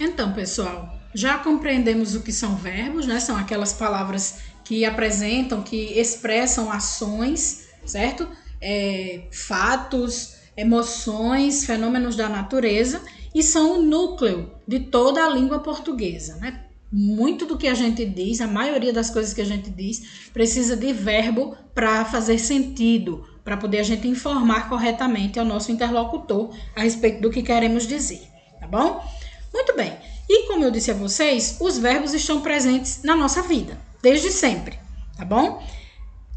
Então, pessoal, já compreendemos o que são verbos, né? São aquelas palavras que apresentam, que expressam ações, certo? Fatos, emoções, fenômenos da natureza e são o núcleo de toda a língua portuguesa, né? Muito do que a gente diz, a maioria das coisas que a gente diz, precisa de verbo para fazer sentido, para poder a gente informar corretamente ao nosso interlocutor a respeito do que queremos dizer, tá bom? Muito bem, e como eu disse a vocês, os verbos estão presentes na nossa vida, desde sempre, tá bom?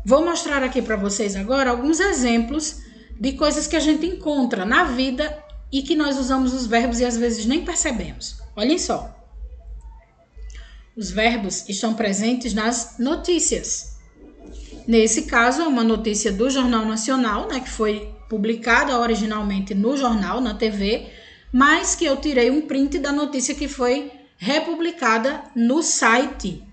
Vou mostrar aqui para vocês agora alguns exemplos de coisas que a gente encontra na vida e que nós usamos os verbos e às vezes nem percebemos. Olhem só. Os verbos estão presentes nas notícias. Nesse caso, é uma notícia do Jornal Nacional, né, que foi publicada originalmente no jornal, na TV, mas que eu tirei um print da notícia que foi republicada no site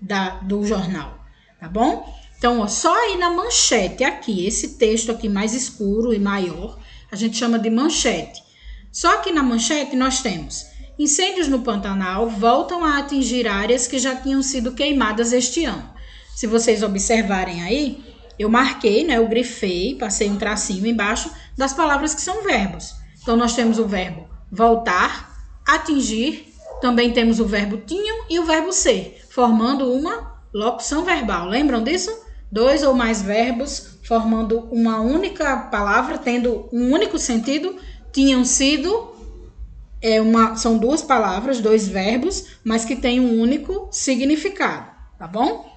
do jornal, tá bom? Então, ó, só aí na manchete aqui, esse texto aqui mais escuro e maior, a gente chama de manchete. Só que na manchete nós temos: incêndios no Pantanal voltam a atingir áreas que já tinham sido queimadas este ano. Se vocês observarem aí, eu marquei, né, eu grifei, passei um tracinho embaixo das palavras que são verbos. Então, nós temos o verbo voltar, atingir, também temos o verbo tinham e o verbo ser, formando uma locução verbal. Lembram disso? 2 ou mais verbos formando uma única palavra, tendo um único sentido, tinham sido... são duas palavras, 2 verbos, mas que têm um único significado, tá bom?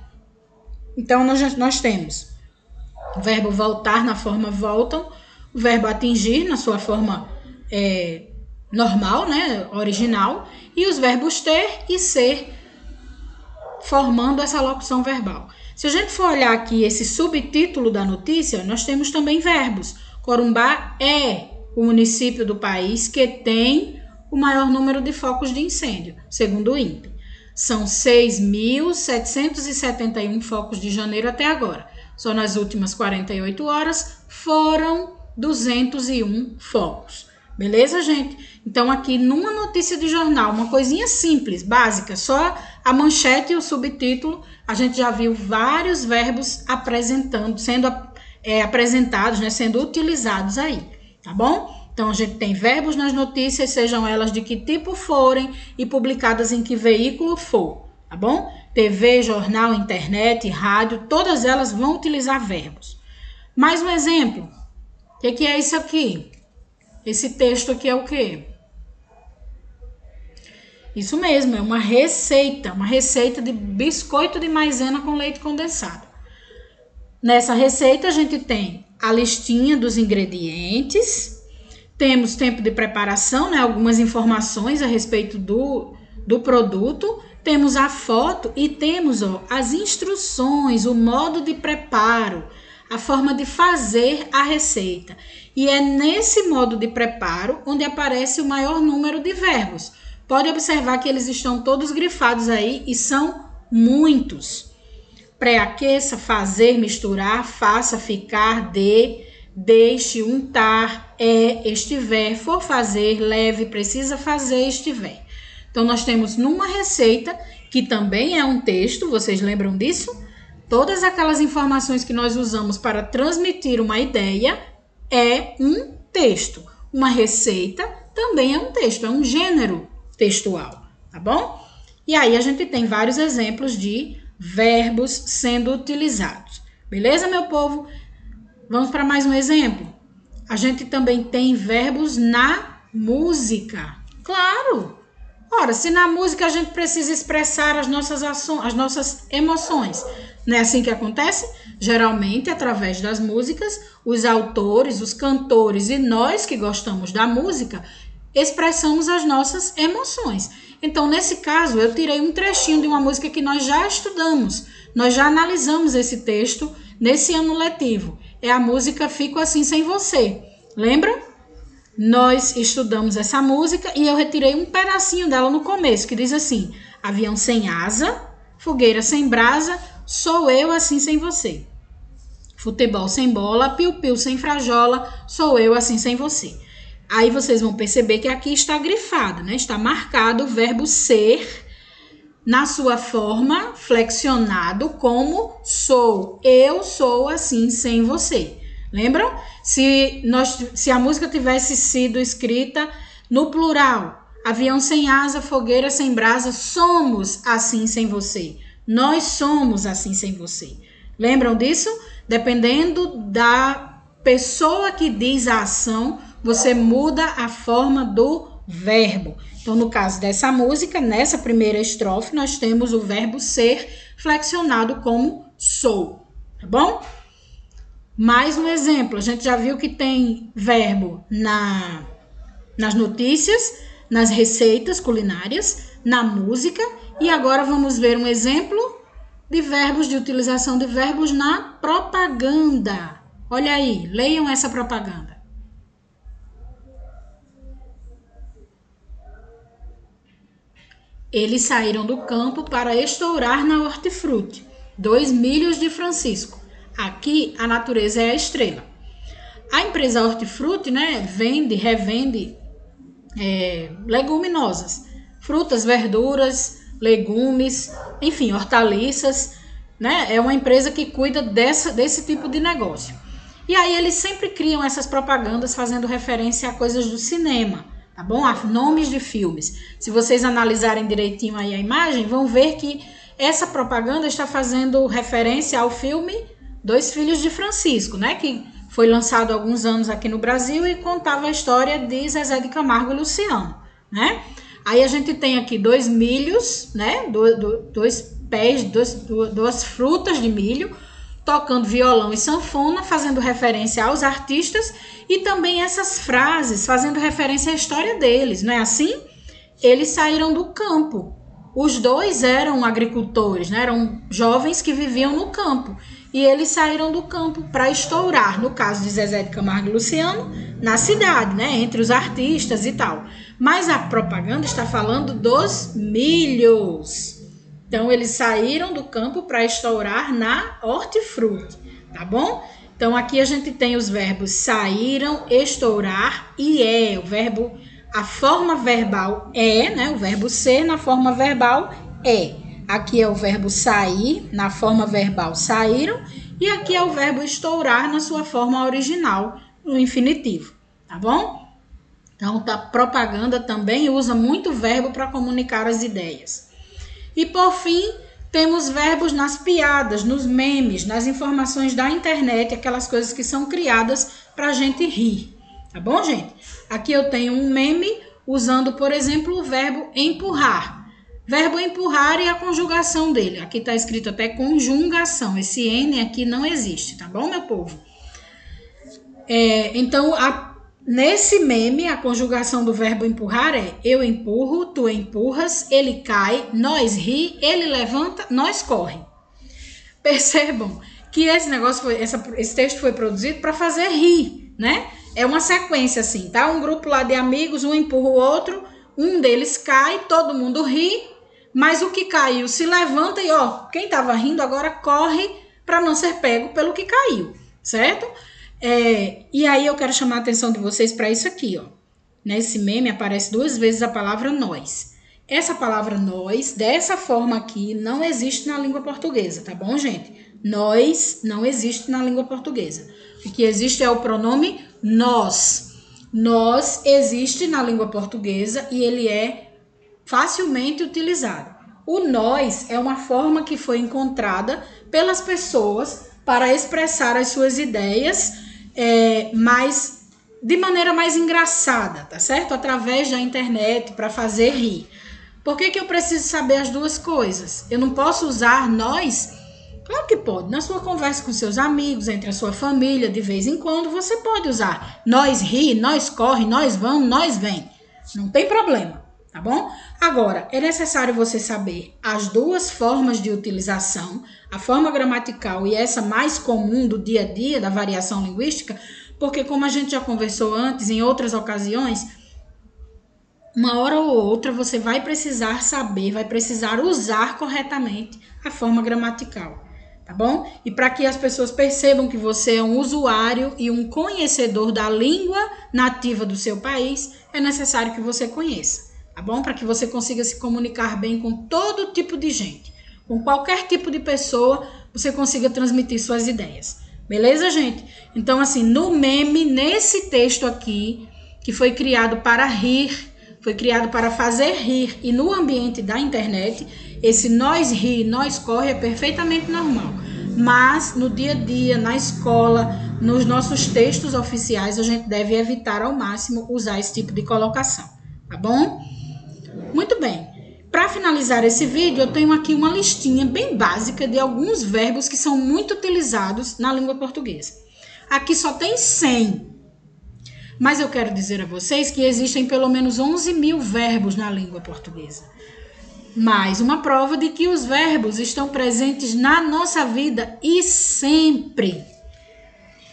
Então, nós temos o verbo voltar na forma voltam, o verbo atingir na sua forma normal, né, original, e os verbos ter e ser formando essa locução verbal. Se a gente for olhar aqui esse subtítulo da notícia, nós temos também verbos. Corumbá é o município do país que tem o maior número de focos de incêndio, segundo o INPE. São 6.771 focos de janeiro até agora. Só nas últimas 48 horas foram 201 focos. Beleza, gente? Então, aqui numa notícia de jornal, uma coisinha simples, básica, só a manchete e o subtítulo, a gente já viu vários verbos sendo apresentados, né, sendo utilizados aí, tá bom? Então, a gente tem verbos nas notícias, sejam elas de que tipo forem e publicadas em que veículo for, tá bom? TV, jornal, internet, rádio, todas elas vão utilizar verbos. Mais um exemplo. O que é isso aqui? Esse texto aqui é o quê? Isso mesmo, é uma receita de biscoito de maisena com leite condensado. Nessa receita, a gente tem a listinha dos ingredientes, temos tempo de preparação, né, algumas informações a respeito do produto, temos a foto e temos as instruções, o modo de preparo, a forma de fazer a receita. E é nesse modo de preparo onde aparece o maior número de verbos. Pode observar que eles estão todos grifados aí e são muitos. Pré-aqueça, fazer, misturar, faça, ficar, dê, deixe, untar, estiver, for fazer, leve, precisa fazer, estiver. Então, nós temos numa receita, que também é um texto, vocês lembram disso? Todas aquelas informações que nós usamos para transmitir uma ideia é um texto. Uma receita também é um texto, é um gênero textual, tá bom? E aí a gente tem vários exemplos de verbos sendo utilizados. Beleza, meu povo? Vamos para mais um exemplo. A gente também tem verbos na música. Claro! Ora, se na música a gente precisa expressar as nossas emoções, não é assim que acontece? Geralmente, através das músicas, os autores, os cantores e nós que gostamos da música, expressamos as nossas emoções. Então, nesse caso, eu tirei um trechinho de uma música que nós já estudamos, nós já analisamos esse texto nesse ano letivo. É a música Fico Assim Sem Você. Lembra? Nós estudamos essa música e eu retirei um pedacinho dela no começo, que diz assim: avião sem asa, fogueira sem brasa, sou eu assim sem você. Futebol sem bola, piu-piu sem frajola, sou eu assim sem você. Aí vocês vão perceber que aqui está grifado, né? Está marcado o verbo ser na sua forma flexionado como sou. Eu sou assim sem você. Lembram? Se a música tivesse sido escrita no plural, avião sem asa, fogueira sem brasa, somos assim sem você. Nós somos assim sem você. Lembram disso? Dependendo da pessoa que diz a ação, você muda a forma do verbo. Então, no caso dessa música, nessa primeira estrofe, nós temos o verbo ser flexionado como sou, tá bom? Mais um exemplo, a gente já viu que tem verbo nas notícias, nas receitas culinárias, na música, e agora vamos ver um exemplo de verbos, de utilização de verbos na propaganda. Olha aí, leiam essa propaganda. Eles saíram do campo para estourar na hortifruti, 2 milhos de Francisco. Aqui a natureza é a estrela. A empresa Hortifruti, né, revende leguminosas, frutas, verduras, legumes, enfim, hortaliças, né? É uma empresa que cuida desse tipo de negócio. E aí eles sempre criam essas propagandas fazendo referência a coisas do cinema, tá bom? A nomes de filmes. Se vocês analisarem direitinho aí a imagem, vão ver que essa propaganda está fazendo referência ao filme Dois Filhos de Francisco, né? Que foi lançado há alguns anos aqui no Brasil e contava a história de Zezé de Camargo e Luciano, né? Aí a gente tem aqui 2 milhos, né? Duas frutas de milho, tocando violão e sanfona, fazendo referência aos artistas e também essas frases fazendo referência à história deles, não é assim? Eles saíram do campo. Os dois eram agricultores, né? Eram jovens que viviam no campo. E eles saíram do campo para estourar, no caso de Zezé de Camargo e Luciano, na cidade, né? Entre os artistas e tal. Mas a propaganda está falando dos milhos. Então, eles saíram do campo para estourar na hortifruti, tá bom? Então, aqui a gente tem os verbos saíram, estourar e o verbo, a forma verbal né? O verbo ser na forma verbal é. Aqui é o verbo sair, na forma verbal saíram, e aqui é o verbo estourar na sua forma original, no infinitivo, tá bom? Então, a propaganda também usa muito verbo para comunicar as ideias. E, por fim, temos verbos nas piadas, nos memes, nas informações da internet, aquelas coisas que são criadas para a gente rir, tá bom, gente? Aqui eu tenho um meme usando, por exemplo, o verbo empurrar. Verbo empurrar e a conjugação dele. Aqui está escrito até conjugação. Esse N aqui não existe, tá bom, meu povo? Então, nesse meme, a conjugação do verbo empurrar é eu empurro, tu empurras, ele cai, nós ri, ele levanta, nós corre. Percebam que esse texto foi produzido para fazer rir, né? É uma sequência assim, tá? Um grupo lá de amigos, um empurra o outro, um deles cai, todo mundo ri, mas o que caiu se levanta e, quem estava rindo agora corre para não ser pego pelo que caiu, certo? E aí eu quero chamar a atenção de vocês para isso aqui, Nesse meme aparece 2 vezes a palavra nós. Essa palavra nós, dessa forma aqui, não existe na língua portuguesa, tá bom, gente? Nós não existe na língua portuguesa. O que existe é o pronome nós. Nós existe na língua portuguesa e ele é facilmente utilizado. O nós é uma forma que foi encontrada pelas pessoas para expressar as suas ideias, mas de maneira mais engraçada, tá certo? Através da internet, para fazer rir. Por que eu preciso saber as duas coisas? Eu não posso usar nós? Claro que pode. Na sua conversa com seus amigos, entre a sua família, de vez em quando, você pode usar nós ri, nós corre, nós vamos, nós vem. Não tem problema. Tá bom? Agora, é necessário você saber as duas formas de utilização, a forma gramatical e essa mais comum do dia a dia, da variação linguística, porque como a gente já conversou antes, em outras ocasiões, uma hora ou outra você vai precisar saber, vai precisar usar corretamente a forma gramatical. tá bom? E para que as pessoas percebam que você é um usuário e um conhecedor da língua nativa do seu país, é necessário que você conheça, tá bom? Para que você consiga se comunicar bem com todo tipo de gente, com qualquer tipo de pessoa, você consiga transmitir suas ideias. Beleza, gente? Então, assim, no meme, nesse texto aqui, que foi criado para rir, foi criado para fazer rir, e no ambiente da internet, esse nós ri, nós corre é perfeitamente normal. Mas no dia a dia, na escola, nos nossos textos oficiais, a gente deve evitar ao máximo usar esse tipo de colocação, tá bom? Muito bem. Para finalizar esse vídeo, eu tenho aqui uma listinha bem básica de alguns verbos que são muito utilizados na língua portuguesa. Aqui só tem 100. Mas eu quero dizer a vocês que existem pelo menos 11.000 verbos na língua portuguesa. Mais uma prova de que os verbos estão presentes na nossa vida e sempre.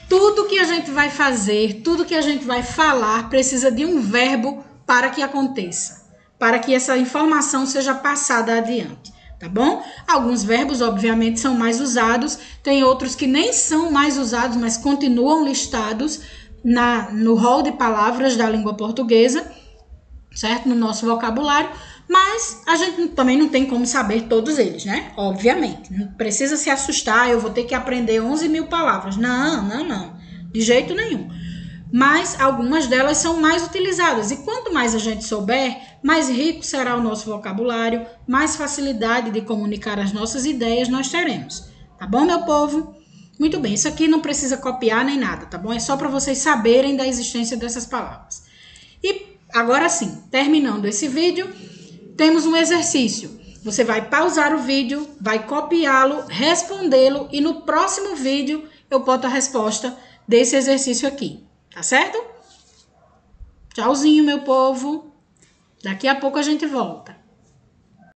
Tudo que a gente vai fazer, tudo que a gente vai falar precisa de um verbo para que aconteça, para que essa informação seja passada adiante, tá bom? Alguns verbos, obviamente, são mais usados, tem outros que nem são mais usados, mas continuam listados no rol de palavras da língua portuguesa, certo? No nosso vocabulário, mas a gente também não tem como saber todos eles, né? Obviamente, não precisa se assustar, eu vou ter que aprender 11.000 palavras. Não, de jeito nenhum. Mas algumas delas são mais utilizadas, e quanto mais a gente souber, mais rico será o nosso vocabulário, mais facilidade de comunicar as nossas ideias nós teremos. Tá bom, meu povo? Muito bem, isso aqui não precisa copiar nem nada, tá bom? É só para vocês saberem da existência dessas palavras. E agora sim, terminando esse vídeo, temos um exercício. Você vai pausar o vídeo, vai copiá-lo, respondê-lo e no próximo vídeo eu boto a resposta desse exercício aqui, tá certo? Tchauzinho, meu povo. Daqui a pouco a gente volta.